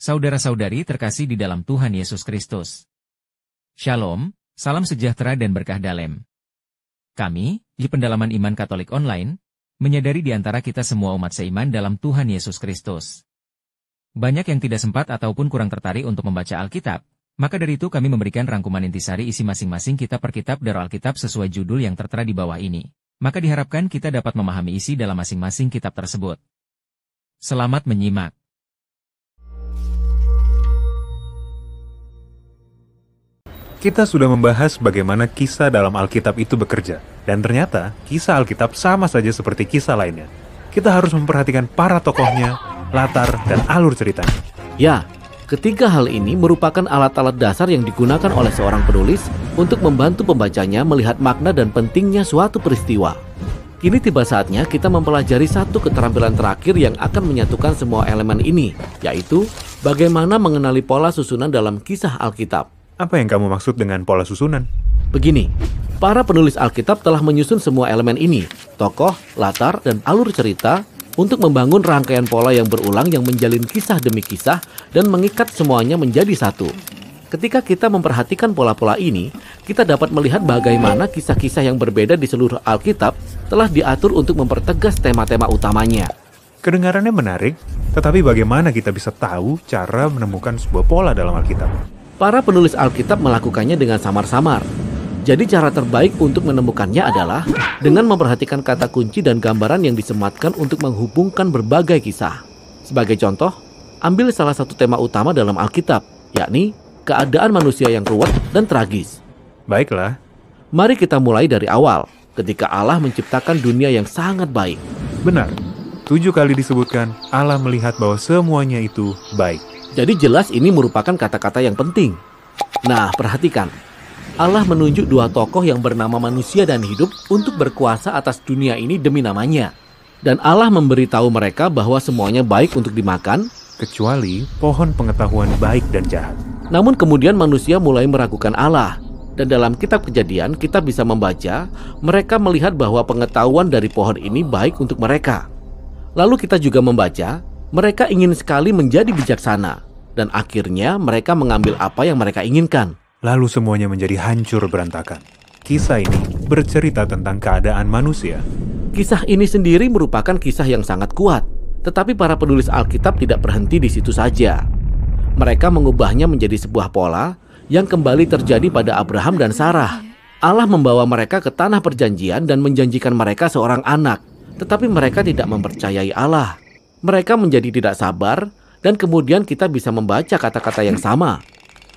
Saudara-saudari terkasih di dalam Tuhan Yesus Kristus. Shalom, salam sejahtera dan berkah dalam. Kami, di Pendalaman Iman Katolik Online, menyadari di antara kita semua umat seiman dalam Tuhan Yesus Kristus. Banyak yang tidak sempat ataupun kurang tertarik untuk membaca Alkitab, maka dari itu kami memberikan rangkuman intisari isi masing-masing kitab per kitab dari Alkitab sesuai judul yang tertera di bawah ini. Maka diharapkan kita dapat memahami isi dalam masing-masing kitab tersebut. Selamat menyimak. Kita sudah membahas bagaimana kisah dalam Alkitab itu bekerja, dan ternyata kisah Alkitab sama saja seperti kisah lainnya. Kita harus memperhatikan para tokohnya, latar, dan alur ceritanya. Ya, ketiga hal ini merupakan alat-alat dasar yang digunakan oleh seorang penulis untuk membantu pembacanya melihat makna dan pentingnya suatu peristiwa. Kini tiba saatnya kita mempelajari satu keterampilan terakhir yang akan menyatukan semua elemen ini, yaitu bagaimana mengenali pola susunan dalam kisah Alkitab. Apa yang kamu maksud dengan pola susunan? Begini, para penulis Alkitab telah menyusun semua elemen ini, tokoh, latar, dan alur cerita, untuk membangun rangkaian pola yang berulang yang menjalin kisah demi kisah dan mengikat semuanya menjadi satu. Ketika kita memperhatikan pola-pola ini, kita dapat melihat bagaimana kisah-kisah yang berbeda di seluruh Alkitab telah diatur untuk mempertegas tema-tema utamanya. Kedengarannya menarik, tetapi bagaimana kita bisa tahu cara menemukan sebuah pola dalam Alkitab? Para penulis Alkitab melakukannya dengan samar-samar. Jadi cara terbaik untuk menemukannya adalah dengan memperhatikan kata kunci dan gambaran yang disematkan untuk menghubungkan berbagai kisah. Sebagai contoh, ambil salah satu tema utama dalam Alkitab, yakni keadaan manusia yang ruwet dan tragis. Baiklah. Mari kita mulai dari awal, ketika Allah menciptakan dunia yang sangat baik. Benar. 7 kali disebutkan Allah melihat bahwa semuanya itu baik. Jadi jelas ini merupakan kata-kata yang penting. Nah, perhatikan. Allah menunjuk dua tokoh yang bernama manusia dan hidup untuk berkuasa atas dunia ini demi namanya. Dan Allah memberitahu mereka bahwa semuanya baik untuk dimakan, kecuali pohon pengetahuan baik dan jahat. Namun kemudian manusia mulai meragukan Allah. Dan dalam kitab Kejadian kita bisa membaca, mereka melihat bahwa pengetahuan dari pohon ini baik untuk mereka. Lalu kita juga membaca, mereka ingin sekali menjadi bijaksana, dan akhirnya mereka mengambil apa yang mereka inginkan. Lalu semuanya menjadi hancur berantakan. Kisah ini bercerita tentang keadaan manusia. Kisah ini sendiri merupakan kisah yang sangat kuat, tetapi para penulis Alkitab tidak berhenti di situ saja. Mereka mengubahnya menjadi sebuah pola yang kembali terjadi pada Abraham dan Sarah. Allah membawa mereka ke tanah perjanjian dan menjanjikan mereka seorang anak, tetapi mereka tidak mempercayai Allah. Mereka menjadi tidak sabar, dan kemudian kita bisa membaca kata-kata yang sama.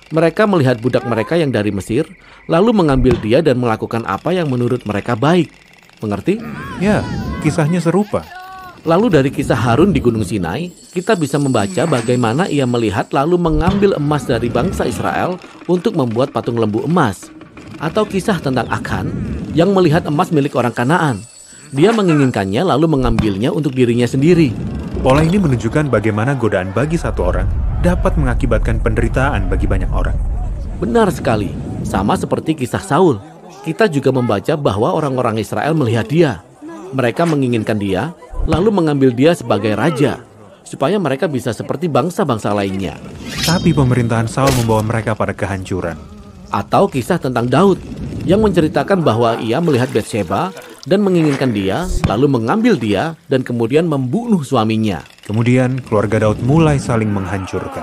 Mereka melihat budak mereka yang dari Mesir, lalu mengambil dia dan melakukan apa yang menurut mereka baik. Mengerti? Ya, kisahnya serupa. Lalu dari kisah Harun di Gunung Sinai, kita bisa membaca bagaimana ia melihat lalu mengambil emas dari bangsa Israel untuk membuat patung lembu emas. Atau kisah tentang Akhan yang melihat emas milik orang Kanaan. Dia menginginkannya lalu mengambilnya untuk dirinya sendiri. Pola ini menunjukkan bagaimana godaan bagi satu orang dapat mengakibatkan penderitaan bagi banyak orang. Benar sekali, sama seperti kisah Saul. Kita juga membaca bahwa orang-orang Israel melihat dia. Mereka menginginkan dia, lalu mengambil dia sebagai raja, supaya mereka bisa seperti bangsa-bangsa lainnya. Tapi pemerintahan Saul membawa mereka pada kehancuran. Atau kisah tentang Daud, yang menceritakan bahwa ia melihat Batsheba dan menginginkan dia, lalu mengambil dia, dan kemudian membunuh suaminya. Kemudian keluarga Daud mulai saling menghancurkan.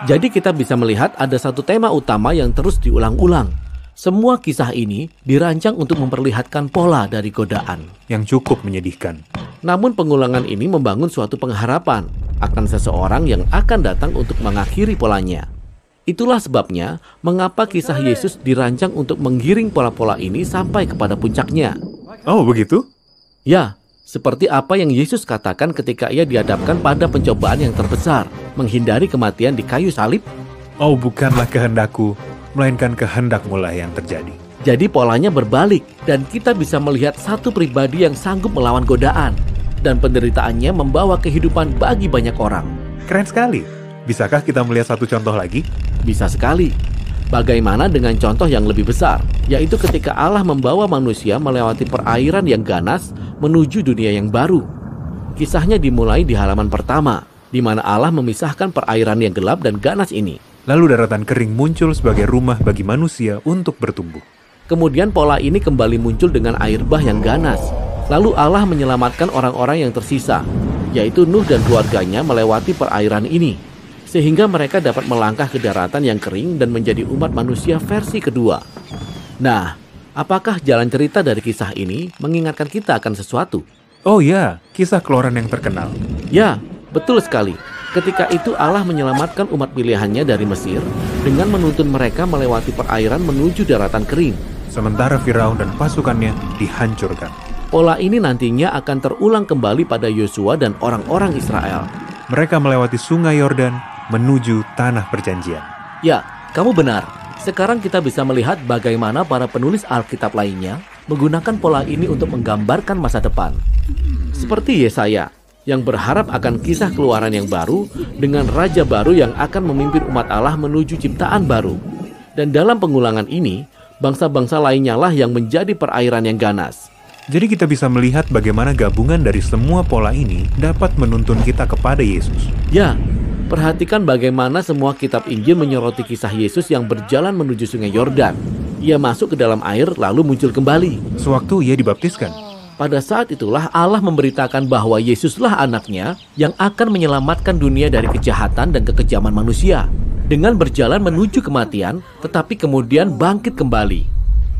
Jadi kita bisa melihat ada satu tema utama yang terus diulang-ulang. Semua kisah ini dirancang untuk memperlihatkan pola dari godaan. Yang cukup menyedihkan. Namun pengulangan ini membangun suatu pengharapan akan seseorang yang akan datang untuk mengakhiri polanya. Itulah sebabnya mengapa kisah Yesus dirancang untuk menggiring pola-pola ini sampai kepada puncaknya. Oh, begitu? Ya, seperti apa yang Yesus katakan ketika ia dihadapkan pada pencobaan yang terbesar, menghindari kematian di kayu salib. Oh, bukanlah kehendakku, melainkan kehendak-Mu lah yang terjadi. Jadi polanya berbalik, dan kita bisa melihat satu pribadi yang sanggup melawan godaan, dan penderitaannya membawa kehidupan bagi banyak orang. Keren sekali. Bisakah kita melihat satu contoh lagi? Bisa sekali. Bagaimana dengan contoh yang lebih besar, yaitu ketika Allah membawa manusia melewati perairan yang ganas menuju dunia yang baru. Kisahnya dimulai di halaman pertama, di mana Allah memisahkan perairan yang gelap dan ganas ini. Lalu daratan kering muncul sebagai rumah bagi manusia untuk bertumbuh. Kemudian pola ini kembali muncul dengan air bah yang ganas. Lalu Allah menyelamatkan orang-orang yang tersisa, yaitu Nuh dan keluarganya melewati perairan ini, sehingga mereka dapat melangkah ke daratan yang kering dan menjadi umat manusia versi kedua. Nah, apakah jalan cerita dari kisah ini mengingatkan kita akan sesuatu? Oh ya, kisah Keluaran yang terkenal. Ya, betul sekali. Ketika itu Allah menyelamatkan umat pilihannya dari Mesir dengan menuntun mereka melewati perairan menuju daratan kering. Sementara Firaun dan pasukannya dihancurkan. Pola ini nantinya akan terulang kembali pada Yosua dan orang-orang Israel. Mereka melewati sungai Yordan menuju tanah perjanjian. Ya, kamu benar. Sekarang kita bisa melihat bagaimana para penulis Alkitab lainnya menggunakan pola ini untuk menggambarkan masa depan. Seperti Yesaya, yang berharap akan kisah keluaran yang baru dengan raja baru yang akan memimpin umat Allah menuju ciptaan baru. Dan dalam pengulangan ini, bangsa-bangsa lainnya lah yang menjadi perairan yang ganas. Jadi kita bisa melihat bagaimana gabungan dari semua pola ini dapat menuntun kita kepada Yesus. Ya, perhatikan bagaimana semua kitab Injil menyoroti kisah Yesus yang berjalan menuju sungai Yordan. Ia masuk ke dalam air lalu muncul kembali. Sewaktu ia dibaptiskan. Pada saat itulah Allah memberitakan bahwa Yesuslah anaknya yang akan menyelamatkan dunia dari kejahatan dan kekejaman manusia. Dengan berjalan menuju kematian, tetapi kemudian bangkit kembali.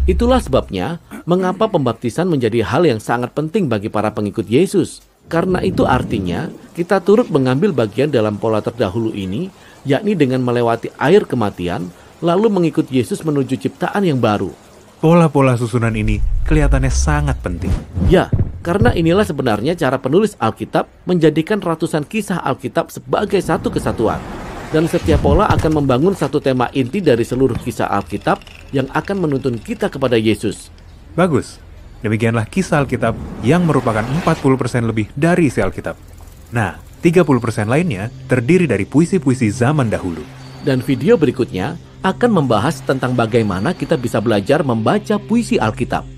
Itulah sebabnya mengapa pembaptisan menjadi hal yang sangat penting bagi para pengikut Yesus. Karena itu artinya kita turut mengambil bagian dalam pola terdahulu ini, yakni dengan melewati air kematian, lalu mengikut Yesus menuju ciptaan yang baru. Pola-pola susunan ini kelihatannya sangat penting. Ya, karena inilah sebenarnya cara penulis Alkitab menjadikan ratusan kisah Alkitab sebagai satu kesatuan. Dan setiap pola akan membangun satu tema inti dari seluruh kisah Alkitab yang akan menuntun kita kepada Yesus. Bagus. Demikianlah kisah Alkitab yang merupakan 40% lebih dari isi Alkitab. Nah, 30% lainnya terdiri dari puisi-puisi zaman dahulu. Dan video berikutnya akan membahas tentang bagaimana kita bisa belajar membaca puisi Alkitab.